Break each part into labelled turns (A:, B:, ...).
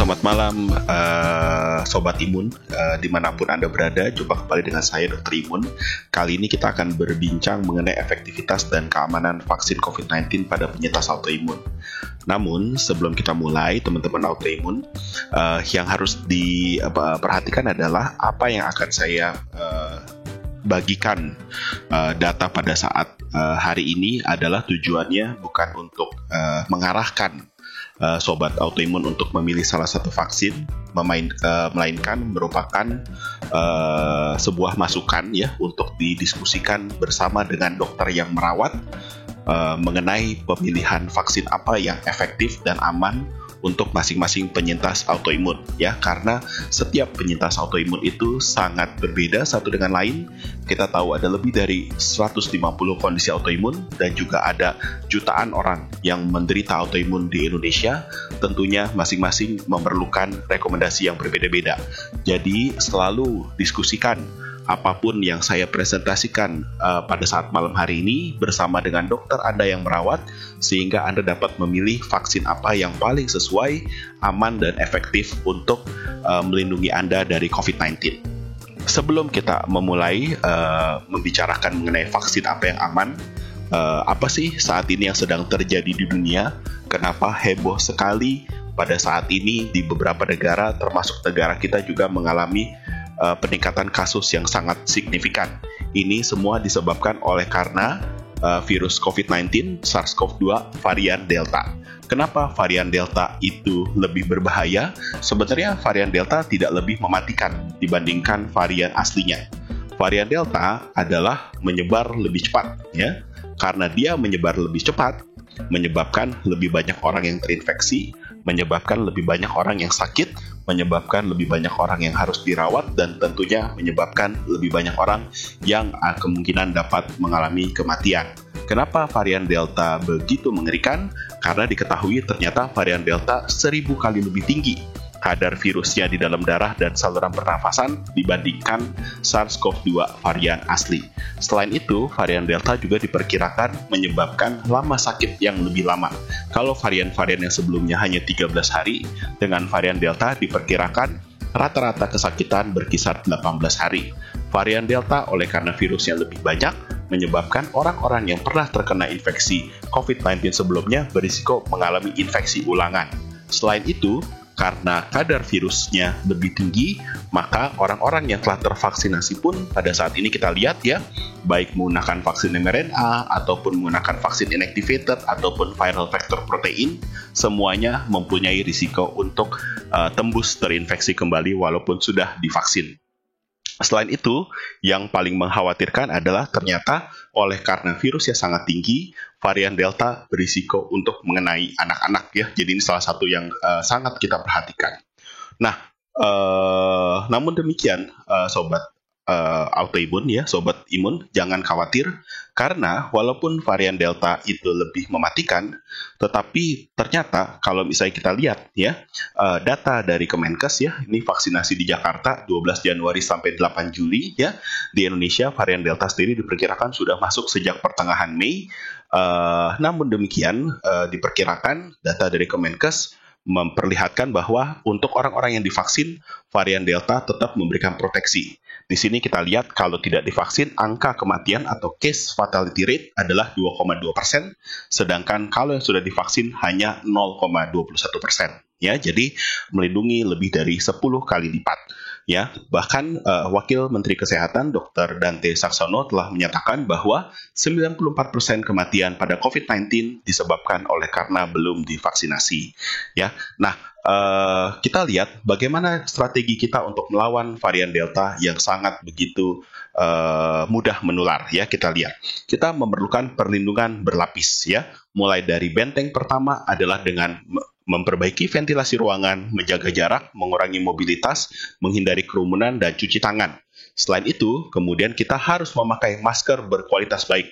A: Selamat malam Sobat Imun, dimanapun Anda berada. Jumpa kembali dengan saya Dr. Imun. Kali ini kita akan berbincang mengenai efektivitas dan keamanan vaksin COVID-19 pada penyintas autoimun. Namun sebelum kita mulai, teman-teman autoimun, yang harus diperhatikan adalah apa yang akan saya bagikan data pada saat hari ini adalah tujuannya bukan untuk mengarahkan sobat autoimun untuk memilih salah satu vaksin, melainkan merupakan sebuah masukan ya untuk didiskusikan bersama dengan dokter yang merawat mengenai pemilihan vaksin apa yang efektif dan aman untuk masing-masing penyintas autoimun ya, karena setiap penyintas autoimun itu sangat berbeda satu dengan lain. Kita tahu ada lebih dari 150 kondisi autoimun dan juga ada jutaan orang yang menderita autoimun di Indonesia. Tentunya masing-masing memerlukan rekomendasi yang berbeda-beda. Jadi selalu diskusikan apapun yang saya presentasikan pada saat malam hari ini bersama dengan dokter Anda yang merawat, sehingga Anda dapat memilih vaksin apa yang paling sesuai, aman, dan efektif untuk melindungi Anda dari COVID-19. Sebelum kita memulai membicarakan mengenai vaksin apa yang aman, apa sih saat ini yang sedang terjadi di dunia? Kenapa heboh sekali pada saat ini di beberapa negara, termasuk negara kita juga mengalami peningkatan kasus yang sangat signifikan. Ini semua disebabkan oleh karena virus COVID-19 SARS-CoV-2 varian Delta. Kenapa varian Delta itu lebih berbahaya? Sebenarnya varian Delta tidak lebih mematikan dibandingkan varian aslinya. Varian Delta adalah menyebar lebih cepat ya. Karena dia menyebar lebih cepat, menyebabkan lebih banyak orang yang terinfeksi, menyebabkan lebih banyak orang yang sakit, menyebabkan lebih banyak orang yang harus dirawat, dan tentunya menyebabkan lebih banyak orang yang kemungkinan dapat mengalami kematian. Kenapa varian Delta begitu mengerikan? Karena diketahui ternyata varian Delta 1000 kali lebih tinggi kadar virusnya di dalam darah dan saluran pernafasan dibandingkan SARS-CoV-2 varian asli. Selain itu, varian Delta juga diperkirakan menyebabkan lama sakit yang lebih lama. Kalau varian-varian yang sebelumnya hanya 13 hari, dengan varian Delta diperkirakan rata-rata kesakitan berkisar 18 hari. Varian Delta oleh karena virusnya lebih banyak, menyebabkan orang-orang yang pernah terkena infeksi COVID-19 sebelumnya berisiko mengalami infeksi ulangan. Selain itu, karena kadar virusnya lebih tinggi, maka orang-orang yang telah tervaksinasi pun pada saat ini kita lihat ya, baik menggunakan vaksin mRNA ataupun menggunakan vaksin inactivated ataupun viral vector protein, semuanya mempunyai risiko untuk tembus terinfeksi kembali walaupun sudah divaksin. Selain itu, yang paling mengkhawatirkan adalah ternyata oleh karena virusnya sangat tinggi, varian Delta berisiko untuk mengenai anak-anak ya. Jadi ini salah satu yang sangat kita perhatikan. Nah, namun demikian, sobat autoimun ya, sobat imun, jangan khawatir karena walaupun varian Delta itu lebih mematikan, tetapi ternyata kalau misalnya kita lihat ya, data dari Kemenkes ya, ini vaksinasi di Jakarta 12 Januari sampai 8 Juli ya, di Indonesia varian Delta sendiri diperkirakan sudah masuk sejak pertengahan Mei. Namun demikian, diperkirakan data dari Kemenkes memperlihatkan bahwa untuk orang-orang yang divaksin, varian Delta tetap memberikan proteksi. Di sini kita lihat kalau tidak divaksin, angka kematian atau case fatality rate adalah 2,2%, sedangkan kalau yang sudah divaksin hanya 0,21%. Ya, jadi melindungi lebih dari 10 kali lipat. Ya, bahkan Wakil Menteri Kesehatan Dr. Dante Saxono telah menyatakan bahwa 94% kematian pada COVID-19 disebabkan oleh karena belum divaksinasi. Ya, nah kita lihat bagaimana strategi kita untuk melawan varian Delta yang sangat begitu mudah menular. Ya, kita lihat kita memerlukan perlindungan berlapis. Ya, mulai dari benteng pertama adalah dengan memperbaiki ventilasi ruangan, menjaga jarak, mengurangi mobilitas, menghindari kerumunan, dan cuci tangan. Selain itu, kemudian kita harus memakai masker berkualitas baik.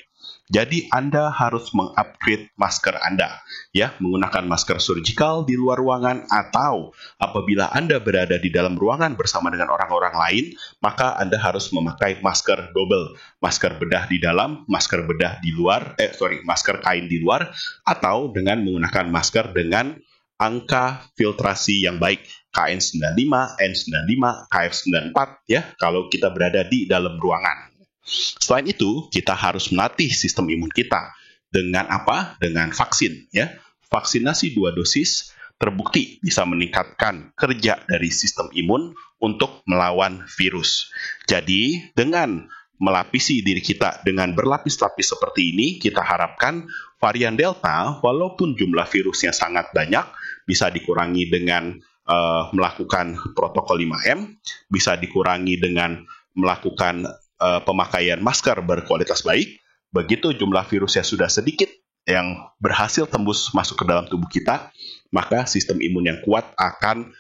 A: Jadi Anda harus mengupgrade masker Anda, ya, menggunakan masker surgical di luar ruangan, atau apabila Anda berada di dalam ruangan bersama dengan orang-orang lain, maka Anda harus memakai masker double, masker bedah di dalam, masker bedah di luar, masker kain di luar, atau dengan menggunakan masker dengan angka filtrasi yang baik, KN95, N95, KF94 ya, kalau kita berada di dalam ruangan. Selain itu, kita harus melatih sistem imun kita dengan apa? Dengan vaksin ya. Vaksinasi 2 dosis terbukti bisa meningkatkan kerja dari sistem imun untuk melawan virus. Jadi, dengan melapisi diri kita dengan berlapis-lapis seperti ini, kita harapkan varian Delta, walaupun jumlah virusnya sangat banyak, bisa dikurangi dengan melakukan protokol 5M, bisa dikurangi dengan melakukan pemakaian masker berkualitas baik. Begitu jumlah virusnya sudah sedikit yang berhasil tembus masuk ke dalam tubuh kita, maka sistem imun yang kuat akan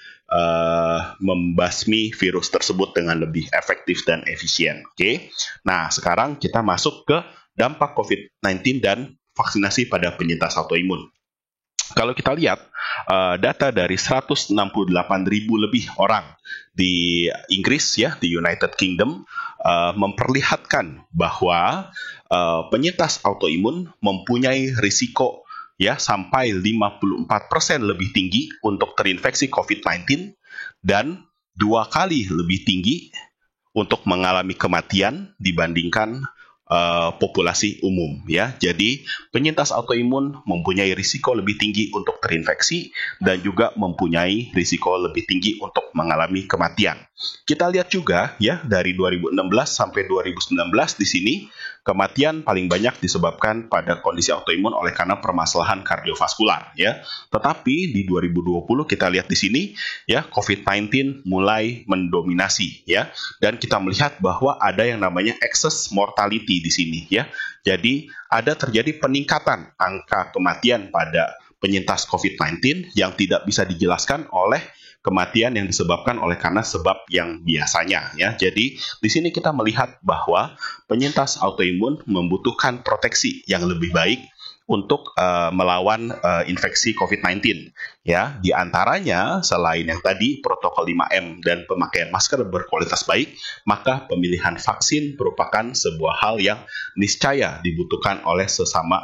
A: membasmi virus tersebut dengan lebih efektif dan efisien. Oke. Nah, sekarang kita masuk ke dampak COVID-19 dan vaksinasi pada penyintas autoimun. Kalau kita lihat data dari 168.000 lebih orang di Inggris ya, di United Kingdom, memperlihatkan bahwa penyintas autoimun mempunyai risiko ya sampai 54% lebih tinggi untuk terinfeksi COVID-19 dan 2 kali lebih tinggi untuk mengalami kematian dibandingkan populasi umum ya. Jadi penyintas autoimun mempunyai risiko lebih tinggi untuk terinfeksi dan juga mempunyai risiko lebih tinggi untuk mengalami kematian. Kita lihat juga ya dari 2016 sampai 2019 di sini kematian paling banyak disebabkan pada kondisi autoimun oleh karena permasalahan kardiovaskular ya. Tetapi di 2020 kita lihat di sini ya COVID-19 mulai mendominasi ya, dan kita melihat bahwa ada yang namanya excess mortality di sini ya. Jadi ada terjadi peningkatan angka kematian pada penyintas COVID-19 yang tidak bisa dijelaskan oleh kematian yang disebabkan oleh karena sebab yang biasanya ya. Jadi di sini kita melihat bahwa penyintas autoimun membutuhkan proteksi yang lebih baik untuk melawan infeksi COVID-19 ya. Di antaranya selain yang tadi protokol 5M dan pemakaian masker berkualitas baik, maka pemilihan vaksin merupakan sebuah hal yang niscaya dibutuhkan oleh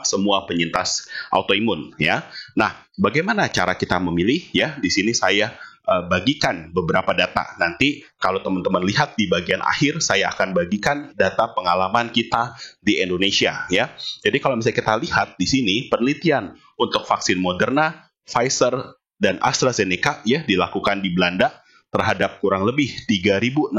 A: semua penyintas autoimun ya. Nah, bagaimana cara kita memilih ya? Di sini saya bagikan beberapa data. Nanti kalau teman-teman lihat di bagian akhir, saya akan bagikan data pengalaman kita di Indonesia ya. Jadi kalau misalnya kita lihat di sini penelitian untuk vaksin Moderna, Pfizer, dan AstraZeneca ya dilakukan di Belanda terhadap kurang lebih 3.682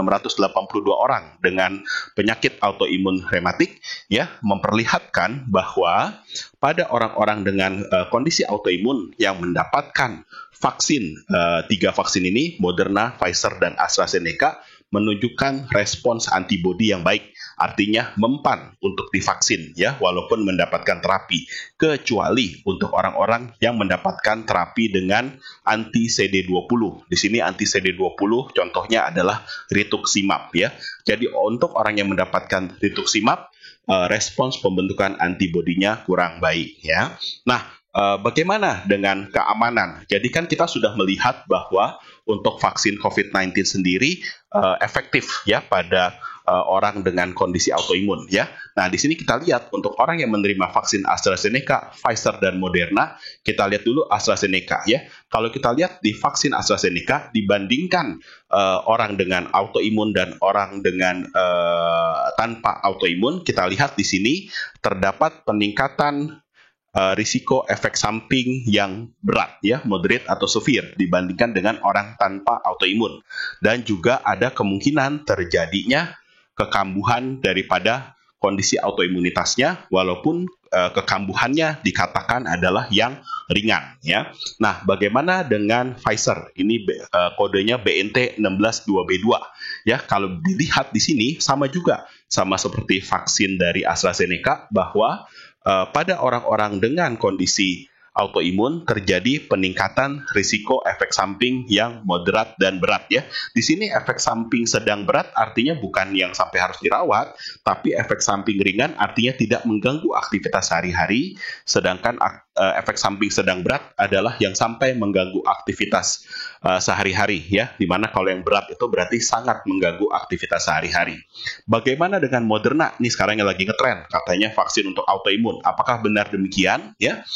A: orang dengan penyakit autoimun rematik ya, memperlihatkan bahwa pada orang-orang dengan kondisi autoimun yang mendapatkan vaksin, 3 vaksin ini, Moderna, Pfizer, dan AstraZeneca, menunjukkan respons antibodi yang baik, artinya mempan untuk divaksin ya, walaupun mendapatkan terapi, kecuali untuk orang-orang yang mendapatkan terapi dengan anti CD20. Di sini anti CD20 contohnya adalah rituximab ya. Jadi untuk orang yang mendapatkan rituximab, respons pembentukan antibodinya kurang baik ya. Nah, bagaimana dengan keamanan? Jadi kan kita sudah melihat bahwa untuk vaksin COVID-19 sendiri efektif ya pada orang dengan kondisi autoimun ya. Nah, di sini kita lihat untuk orang yang menerima vaksin AstraZeneca, Pfizer, dan Moderna, kita lihat dulu AstraZeneca ya. Kalau kita lihat di vaksin AstraZeneca dibandingkan orang dengan autoimun dan orang dengan tanpa autoimun, kita lihat di sini terdapat peningkatan risiko efek samping yang berat ya, moderate atau severe dibandingkan dengan orang tanpa autoimun, dan juga ada kemungkinan terjadinya kekambuhan daripada kondisi autoimunitasnya, walaupun kekambuhannya dikatakan adalah yang ringan ya. Nah, bagaimana dengan Pfizer? Ini kodenya BNT162B2 ya. Kalau dilihat di sini sama juga, sama seperti vaksin dari AstraZeneca, bahwa pada orang-orang dengan kondisi autoimun terjadi peningkatan risiko efek samping yang moderat dan berat ya. Di sini efek samping sedang berat artinya bukan yang sampai harus dirawat, tapi efek samping ringan artinya tidak mengganggu aktivitas sehari-hari, sedangkan efek samping sedang berat adalah yang sampai mengganggu aktivitas sehari-hari ya, dimana kalau yang berat itu berarti sangat mengganggu aktivitas sehari-hari. Bagaimana dengan Moderna? Ini sekarang yang lagi ngetren, katanya vaksin untuk autoimun. Apakah benar demikian ya?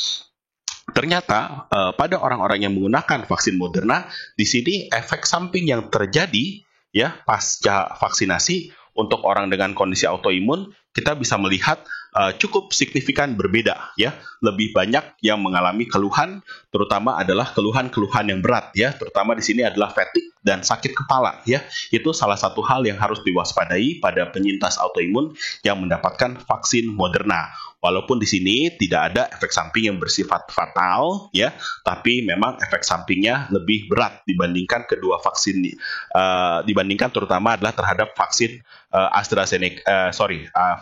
A: ternyata pada orang-orang yang menggunakan vaksin Moderna, di sini efek samping yang terjadi ya pasca vaksinasi untuk orang dengan kondisi autoimun, kita bisa melihat cukup signifikan berbeda ya. Lebih banyak yang mengalami keluhan, terutama adalah keluhan-keluhan yang berat ya. Terutama di sini adalah fatigue dan sakit kepala ya. Itu salah satu hal yang harus diwaspadai pada penyintas autoimun yang mendapatkan vaksin Moderna. Walaupun di sini tidak ada efek samping yang bersifat fatal ya, tapi memang efek sampingnya lebih berat dibandingkan kedua vaksin, dibandingkan terutama adalah terhadap vaksin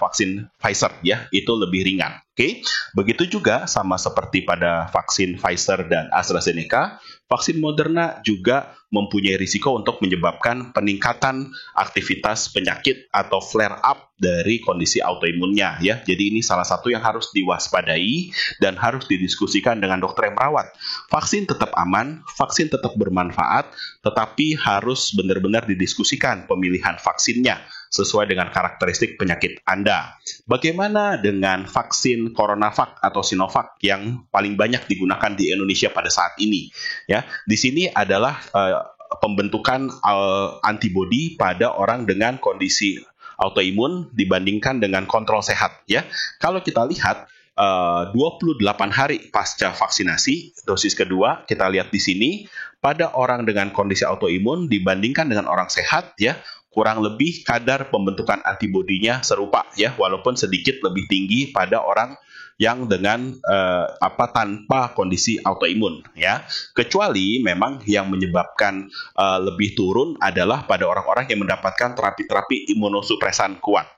A: vaksin Pfizer ya, itu lebih ringan. Oke, begitu juga sama seperti pada vaksin Pfizer dan AstraZeneca, vaksin Moderna juga mempunyai risiko untuk menyebabkan peningkatan aktivitas penyakit atau flare up dari kondisi autoimunnya ya. Jadi ini salah satu yang harus diwaspadai dan harus didiskusikan dengan dokter yang merawat. Vaksin tetap aman, vaksin tetap bermanfaat, tetapi harus benar-benar didiskusikan pemilihan vaksinnya sesuai dengan karakteristik penyakit Anda. Bagaimana dengan vaksin CoronaVac atau Sinovac yang paling banyak digunakan di Indonesia pada saat ini? Ya, di sini adalah pembentukan antibodi pada orang dengan kondisi autoimun dibandingkan dengan kontrol sehat. Ya, kalau kita lihat 28 hari pasca vaksinasi dosis kedua, kita lihat di sini pada orang dengan kondisi autoimun dibandingkan dengan orang sehat ya, kurang lebih kadar pembentukan antibodinya serupa ya, walaupun sedikit lebih tinggi pada orang yang dengan tanpa kondisi autoimun ya. Kecuali memang yang menyebabkan lebih turun adalah pada orang-orang yang mendapatkan terapi-terapi imunosupresan kuat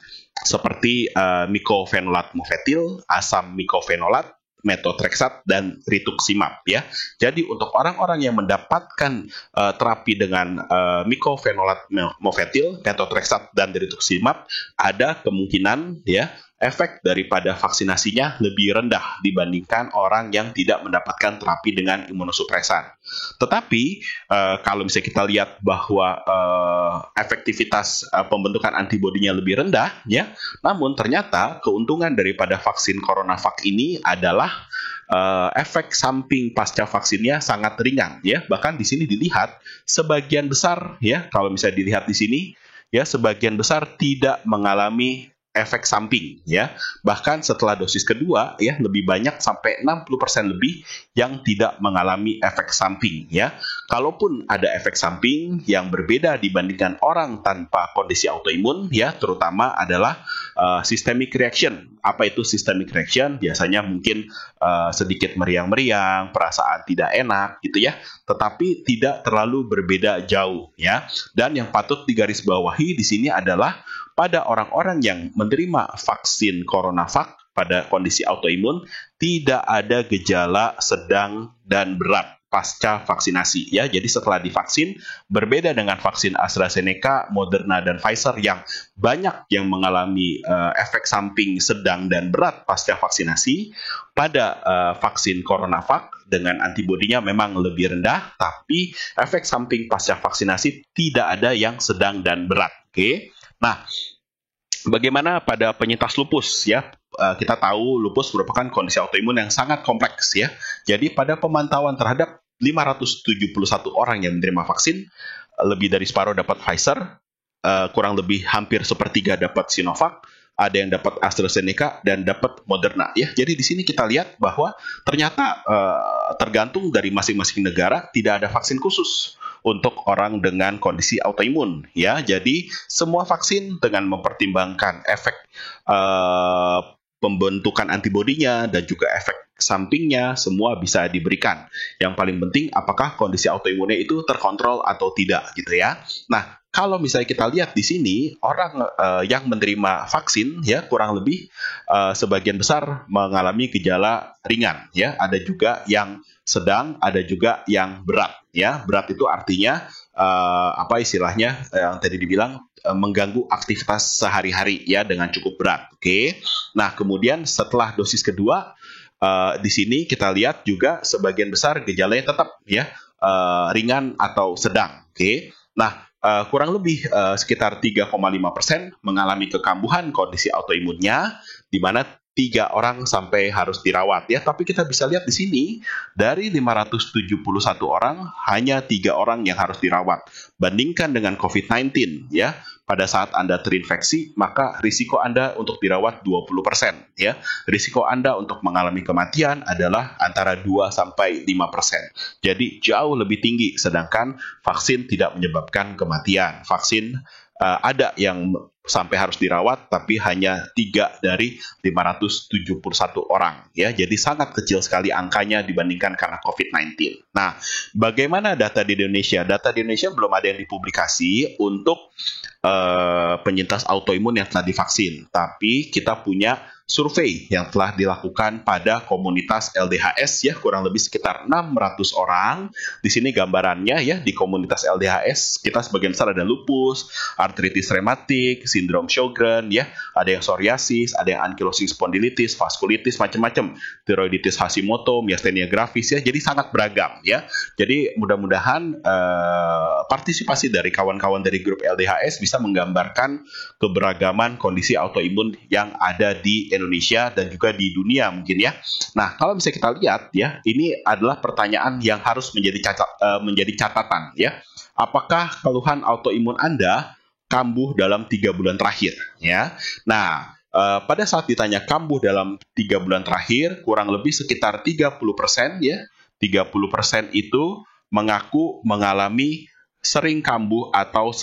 A: seperti mycophenolate mofetil, asam mycophenolate, methotrexate dan rituximab ya. Jadi untuk orang-orang yang mendapatkan terapi dengan mycophenolate mofetil, methotrexate dan rituximab, ada kemungkinan ya efek daripada vaksinasinya lebih rendah dibandingkan orang yang tidak mendapatkan terapi dengan imunosupresan. Tetapi kalau misalnya kita lihat bahwa efektivitas pembentukan antibodinya lebih rendah ya, namun ternyata keuntungan daripada vaksin CoronaVac ini adalah efek samping pasca vaksinnya sangat ringan ya. Bahkan di sini dilihat sebagian besar ya, kalau misalnya dilihat di sini ya, sebagian besar tidak mengalami efek samping ya. Bahkan setelah dosis kedua ya, lebih banyak sampai 60% lebih yang tidak mengalami efek samping ya. Kalaupun ada efek samping yang berbeda dibandingkan orang tanpa kondisi autoimun ya, terutama adalah systemic reaction. Apa itu systemic reaction? Biasanya mungkin sedikit meriang-meriang, perasaan tidak enak gitu ya, tetapi tidak terlalu berbeda jauh ya. Dan yang patut digarisbawahi di sini adalah pada orang-orang yang menerima vaksin CoronaVac pada kondisi autoimun tidak ada gejala sedang dan berat pasca vaksinasi ya. Jadi setelah divaksin, berbeda dengan vaksin AstraZeneca, Moderna dan Pfizer yang banyak yang mengalami efek samping sedang dan berat pasca vaksinasi, pada vaksin CoronaVac dengan antibodinya memang lebih rendah, tapi efek samping pasca vaksinasi tidak ada yang sedang dan berat. Oke. Nah, bagaimana pada penyintas lupus ya? Kita tahu lupus merupakan kondisi autoimun yang sangat kompleks ya. Jadi pada pemantauan terhadap 571 orang yang menerima vaksin, lebih dari separuh dapat Pfizer, kurang lebih hampir sepertiga dapat Sinovac, ada yang dapat AstraZeneca dan dapat Moderna ya. Jadi di sini kita lihat bahwa ternyata tergantung dari masing-masing negara tidak ada vaksin khusus untuk orang dengan kondisi autoimun ya. Jadi semua vaksin dengan mempertimbangkan efek pembentukan antibodinya dan juga efek sampingnya semua bisa diberikan. Yang paling penting apakah kondisi autoimunnya itu terkontrol atau tidak gitu ya. Nah, kalau misalnya kita lihat di sini orang yang menerima vaksin ya kurang lebih sebagian besar mengalami gejala ringan ya. Ada juga yang sedang, ada juga yang berat ya. Berat itu artinya apa istilahnya yang tadi dibilang mengganggu aktivitas sehari-hari ya dengan cukup berat. Oke. Nah, kemudian setelah dosis kedua di sini kita lihat juga sebagian besar gejalanya tetap ya ringan atau sedang. Oke. Nah, kurang lebih sekitar 3,5% mengalami kekambuhan kondisi autoimunnya, di mana 3 orang sampai harus dirawat ya. Tapi kita bisa lihat di sini dari 571 orang hanya 3 orang yang harus dirawat. Bandingkan dengan COVID-19 ya. Pada saat Anda terinfeksi, maka risiko Anda untuk dirawat 20% ya. Risiko Anda untuk mengalami kematian adalah antara 2 sampai 5%. Jadi jauh lebih tinggi, sedangkan vaksin tidak menyebabkan kematian. Vaksin ada yang sampai harus dirawat, tapi hanya 3 dari 571 orang. Ya, jadi sangat kecil sekali angkanya dibandingkan karena COVID-19. Nah, bagaimana data di Indonesia? Data di Indonesia belum ada yang dipublikasi untuk penyintas autoimun yang telah divaksin. Tapi kita punya survei yang telah dilakukan pada komunitas LDHS ya, kurang lebih sekitar 600 orang. Di sini gambarannya ya, di komunitas LDHS kita sebagian besar ada lupus, artritis rematik, sindrom Sjogren ya, ada yang psoriasis, ada yang ankylosing spondylitis, vaskulitis, macam-macam, tiroiditis Hashimoto, miastenia gravis ya. Jadi sangat beragam ya. Jadi mudah-mudahan partisipasi dari kawan-kawan dari grup LDHS bisa menggambarkan keberagaman kondisi autoimun yang ada di Indonesia dan juga di dunia mungkin ya. Nah, kalau bisa kita lihat ya, ini adalah pertanyaan yang harus menjadi catatan ya. Apakah keluhan autoimun Anda kambuh dalam 3 bulan terakhir ya? Nah, pada saat ditanya kambuh dalam 3 bulan terakhir, kurang lebih sekitar 30% ya. 30% itu mengaku mengalami sering kambuh atau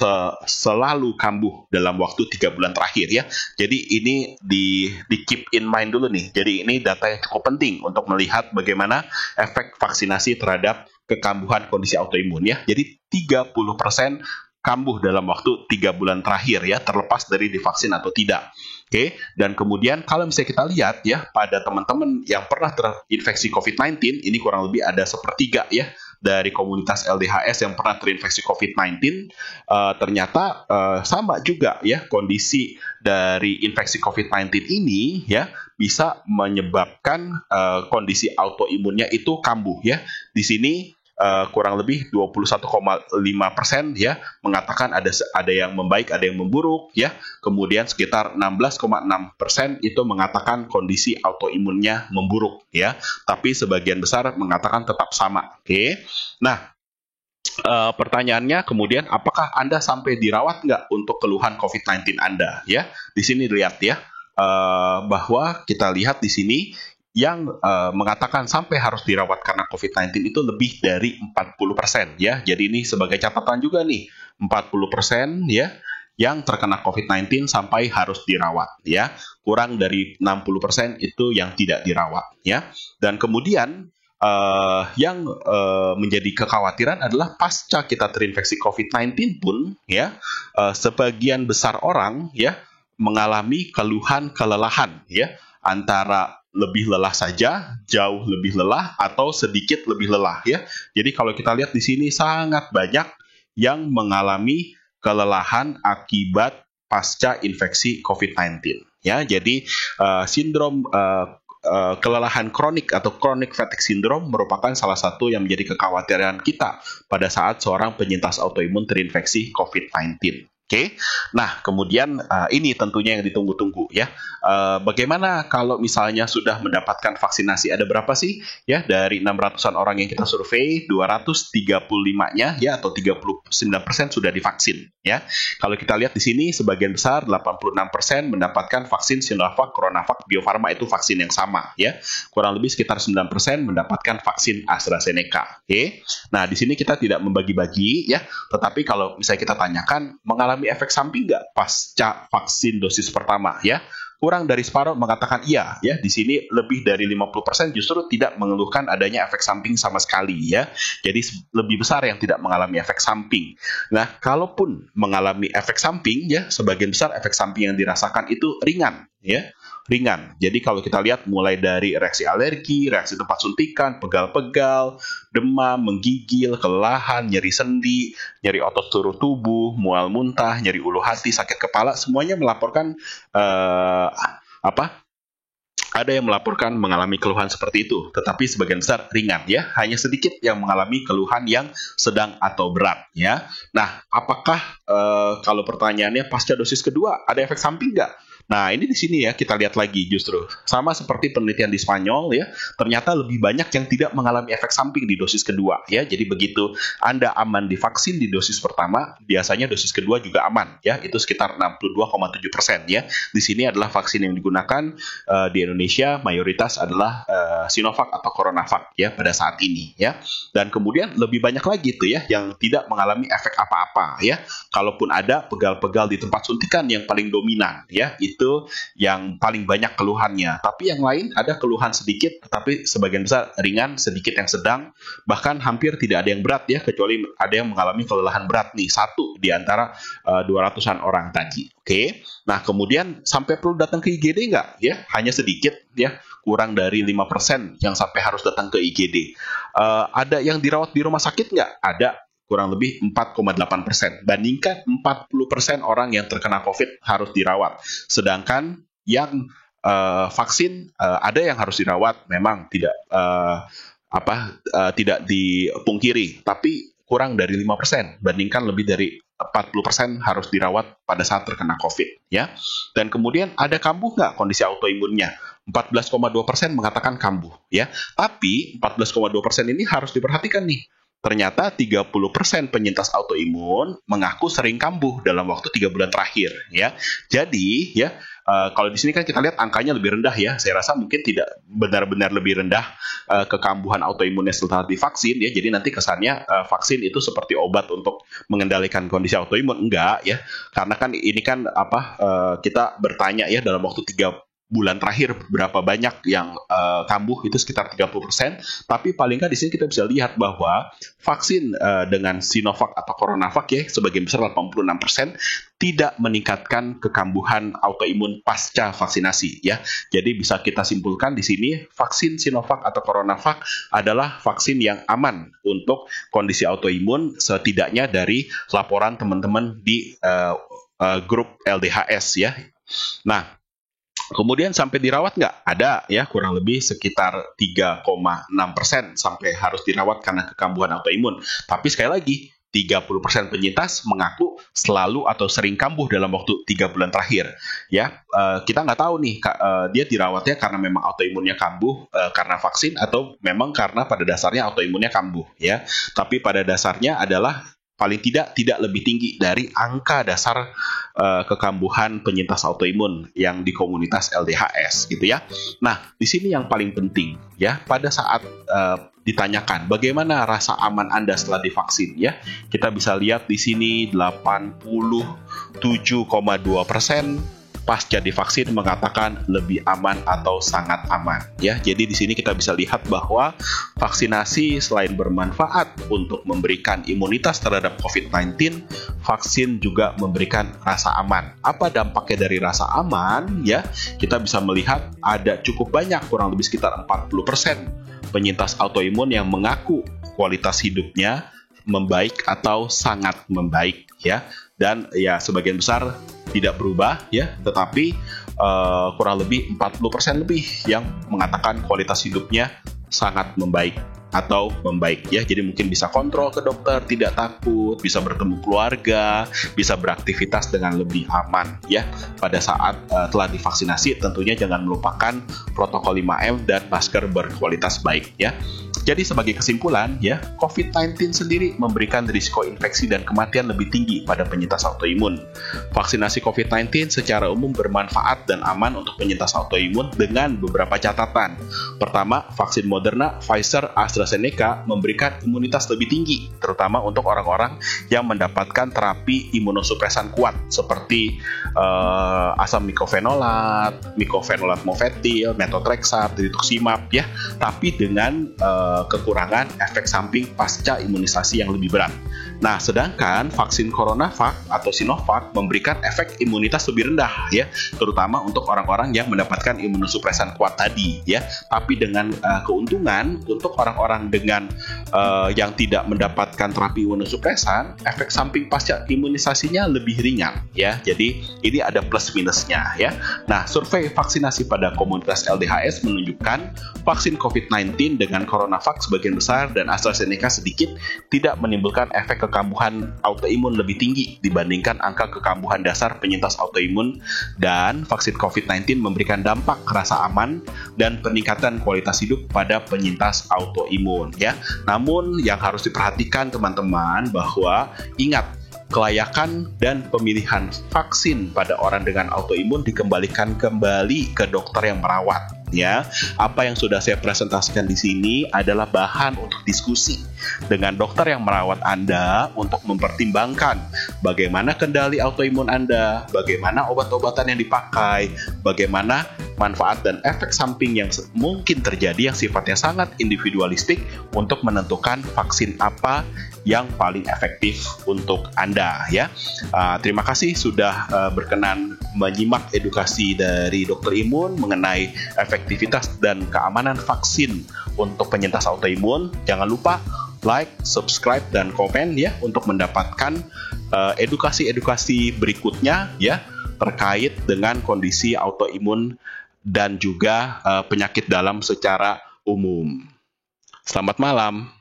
A: selalu kambuh dalam waktu 3 bulan terakhir ya. Jadi ini di keep in mind dulu nih. Jadi ini data yang cukup penting untuk melihat bagaimana efek vaksinasi terhadap kekambuhan kondisi autoimun ya. Jadi 30% kambuh dalam waktu 3 bulan terakhir ya, terlepas dari divaksin atau tidak. Oke, dan kemudian kalau misalnya kita lihat ya, pada teman-teman yang pernah terinfeksi COVID-19, ini kurang lebih ada 1/3 ya dari komunitas LDHS yang pernah terinfeksi COVID-19, ternyata sama juga ya, kondisi dari infeksi COVID-19 ini ya bisa menyebabkan kondisi autoimunnya itu kambuh ya. Di sini kurang lebih 21,5% ya mengatakan ada yang membaik, ada yang memburuk ya. Kemudian sekitar 16,6% itu mengatakan kondisi autoimunnya memburuk ya. Tapi sebagian besar mengatakan tetap sama. Oke. Nah, pertanyaannya kemudian, apakah Anda sampai dirawat nggak untuk keluhan COVID-19 Anda ya? Di sini lihat ya, bahwa kita lihat di sini yang mengatakan sampai harus dirawat karena COVID-19 itu lebih dari 40% ya. Jadi ini sebagai catatan juga nih, 40% ya yang terkena COVID-19 sampai harus dirawat ya. Kurang dari 60% itu yang tidak dirawat ya. Dan kemudian yang menjadi kekhawatiran adalah pasca kita terinfeksi COVID-19 pun ya, sebagian besar orang ya mengalami keluhan kelelahan ya, antara lebih lelah saja, jauh lebih lelah, atau sedikit lebih lelah ya. Jadi kalau kita lihat di sini sangat banyak yang mengalami kelelahan akibat pasca infeksi COVID-19 ya. Jadi sindrom kelelahan kronik atau chronic fatigue syndrome merupakan salah satu yang menjadi kekhawatiran kita pada saat seorang penyintas autoimun terinfeksi COVID-19. Oke, nah kemudian ini tentunya yang ditunggu-tunggu ya. Bagaimana kalau misalnya sudah mendapatkan vaksinasi? Ada berapa sih ya dari 600-an orang yang kita survei, 235-nya ya atau 39% sudah divaksin ya. Kalau kita lihat di sini sebagian besar 86% mendapatkan vaksin Sinovac, CoronaVac, Bio Farma, itu vaksin yang sama ya. Kurang lebih sekitar 9% mendapatkan vaksin AstraZeneca. Oke. Nah, di sini kita tidak membagi-bagi ya, tetapi kalau misalnya kita tanyakan mengalami efek samping nggak pasca vaksin dosis pertama ya, kurang dari separuh mengatakan iya ya. Di sini lebih dari 50% justru tidak mengeluhkan adanya efek samping sama sekali ya. Jadi lebih besar yang tidak mengalami efek samping. Nah, kalaupun mengalami efek samping ya, sebagian besar efek samping yang dirasakan itu ringan ya. Ringan. Jadi kalau kita lihat mulai dari reaksi alergi, reaksi tempat suntikan, pegal-pegal, demam, menggigil, kelelahan, nyeri sendi, nyeri otot seluruh tubuh, mual muntah, nyeri ulu hati, sakit kepala, semuanya melaporkan ada yang melaporkan mengalami keluhan seperti itu, tetapi sebagian besar ringan ya, hanya sedikit yang mengalami keluhan yang sedang atau berat ya. Nah, apakah kalau pertanyaannya pasca dosis kedua ada efek samping nggak? Nah, ini di sini ya kita lihat lagi justru sama seperti penelitian di Spanyol ya, ternyata lebih banyak yang tidak mengalami efek samping di dosis kedua ya. Jadi begitu Anda aman divaksin di dosis pertama, biasanya dosis kedua juga aman ya. Itu sekitar 62,7% ya. Di sini adalah vaksin yang digunakan di Indonesia mayoritas adalah Sinovac atau CoronaVac ya pada saat ini ya. Dan kemudian lebih banyak lagi tuh ya yang tidak mengalami efek apa-apa ya. Kalaupun ada pegal-pegal di tempat suntikan yang paling dominan ya, itu yang paling banyak keluhannya. Tapi yang lain ada keluhan sedikit, tetapi sebagian besar ringan, sedikit yang sedang, bahkan hampir tidak ada yang berat ya, kecuali ada yang mengalami kelelahan berat nih, 1 di antara 200-an orang tadi. Oke. Nah, kemudian sampai perlu datang ke IGD nggak ya? Hanya sedikit ya, kurang dari 5% yang sampai harus datang ke IGD. Ada yang dirawat di rumah sakit nggak? Ada, kurang lebih 4,8%. Bandingkan 40% orang yang terkena COVID harus dirawat. Sedangkan yang vaksin ada yang harus dirawat, memang tidak tidak dipungkiri, tapi kurang dari 5%. Bandingkan lebih dari 40% harus dirawat pada saat terkena COVID ya. Dan kemudian ada kambuh nggak kondisi autoimunnya? 14,2% mengatakan kambuh ya. Tapi 14,2% ini harus diperhatikan nih. Ternyata 30% penyintas autoimun mengaku sering kambuh dalam waktu 3 bulan terakhir ya. Jadi ya, kalau di sini kan kita lihat angkanya lebih rendah ya. Saya rasa mungkin tidak benar-benar lebih rendah kekambuhan autoimunnya setelah divaksin ya. Jadi nanti kesannya vaksin itu seperti obat untuk mengendalikan kondisi autoimun, enggak ya. Karena kan ini kan kita bertanya ya dalam waktu 3 bulan terakhir berapa banyak yang kambuh, itu sekitar 30%. Tapi paling nggak di sini kita bisa lihat bahwa vaksin dengan Sinovac atau CoronaVac ya sebagian besar 86% tidak meningkatkan kekambuhan autoimun pasca vaksinasi ya. Jadi bisa kita simpulkan di sini vaksin Sinovac atau CoronaVac adalah vaksin yang aman untuk kondisi autoimun, setidaknya dari laporan teman-teman di grup LDHS ya. Nah, kemudian sampai dirawat nggak? Ada ya, kurang lebih sekitar 3,6% sampai harus dirawat karena kekambuhan autoimun. Tapi sekali lagi, 30% penyintas mengaku selalu atau sering kambuh dalam waktu 3 bulan terakhir. Ya, kita nggak tahu nih, dia dirawatnya karena memang autoimunnya kambuh karena vaksin atau memang karena pada dasarnya autoimunnya kambuh. Ya, tapi pada dasarnya adalah paling tidak lebih tinggi dari angka dasar kekambuhan penyintas autoimun yang di komunitas LDHS gitu ya. Nah, di sini yang paling penting ya, pada saat ditanyakan bagaimana rasa aman Anda setelah divaksin ya, kita bisa lihat di sini 87,2% pasca divaksin mengatakan lebih aman atau sangat aman ya. Jadi di sini kita bisa lihat bahwa vaksinasi selain bermanfaat untuk memberikan imunitas terhadap COVID-19, vaksin juga memberikan rasa aman. Apa dampaknya dari rasa aman ya? Kita bisa melihat ada cukup banyak, kurang lebih sekitar 40% penyintas autoimun yang mengaku kualitas hidupnya membaik atau sangat membaik ya. Dan ya sebagian besar tidak berubah ya, tetapi kurang lebih 40% lebih yang mengatakan kualitas hidupnya sangat membaik atau membaik ya. Jadi mungkin bisa kontrol ke dokter, tidak takut, bisa bertemu keluarga, bisa beraktivitas dengan lebih aman ya pada saat telah divaksinasi. Tentunya jangan melupakan protokol 5M dan masker berkualitas baik ya. Jadi sebagai kesimpulan ya, COVID-19 sendiri memberikan risiko infeksi dan kematian lebih tinggi pada penyintas autoimun. Vaksinasi COVID-19 secara umum bermanfaat dan aman untuk penyintas autoimun dengan beberapa catatan. Pertama, vaksin Moderna, Pfizer, AstraZeneca memberikan imunitas lebih tinggi, terutama untuk orang-orang yang mendapatkan terapi imunosupresan kuat seperti asam micofenolat, micofenolat mofetil, methotrexate, rituximab ya, tapi dengan kekurangan efek samping pasca imunisasi yang lebih berat. Nah, sedangkan vaksin CoronaVac atau Sinovac memberikan efek imunitas lebih rendah ya, terutama untuk orang-orang yang mendapatkan imunosupresan kuat tadi ya. Tapi dengan keuntungan untuk orang-orang dengan yang tidak mendapatkan terapi imunosupresan, efek samping pasca imunisasinya lebih ringan ya. Jadi ini ada plus minusnya ya. Nah, survei vaksinasi pada komunitas LDHS menunjukkan vaksin COVID-19 dengan CoronaVac sebagian besar dan AstraZeneca sedikit tidak menimbulkan efek kekambuhan autoimun lebih tinggi dibandingkan angka kekambuhan dasar penyintas autoimun, dan vaksin COVID-19 memberikan dampak rasa aman dan peningkatan kualitas hidup pada penyintas autoimun ya. Namun yang harus diperhatikan teman-teman bahwa ingat, kelayakan dan pemilihan vaksin pada orang dengan autoimun dikembalikan kembali ke dokter yang merawat ya. Apa yang sudah saya presentasikan di sini adalah bahan untuk diskusi dengan dokter yang merawat Anda untuk mempertimbangkan bagaimana kendali autoimun Anda, bagaimana obat-obatan yang dipakai, bagaimana manfaat dan efek samping yang mungkin terjadi yang sifatnya sangat individualistik untuk menentukan vaksin apa yang paling efektif untuk Anda ya. Terima kasih sudah berkenan menyimak edukasi dari Dokter Imun mengenai efektivitas dan keamanan vaksin untuk penyintas autoimun. Jangan lupa like, subscribe, dan komen ya untuk mendapatkan edukasi-edukasi berikutnya ya terkait dengan kondisi autoimun dan juga penyakit dalam secara umum. Selamat malam.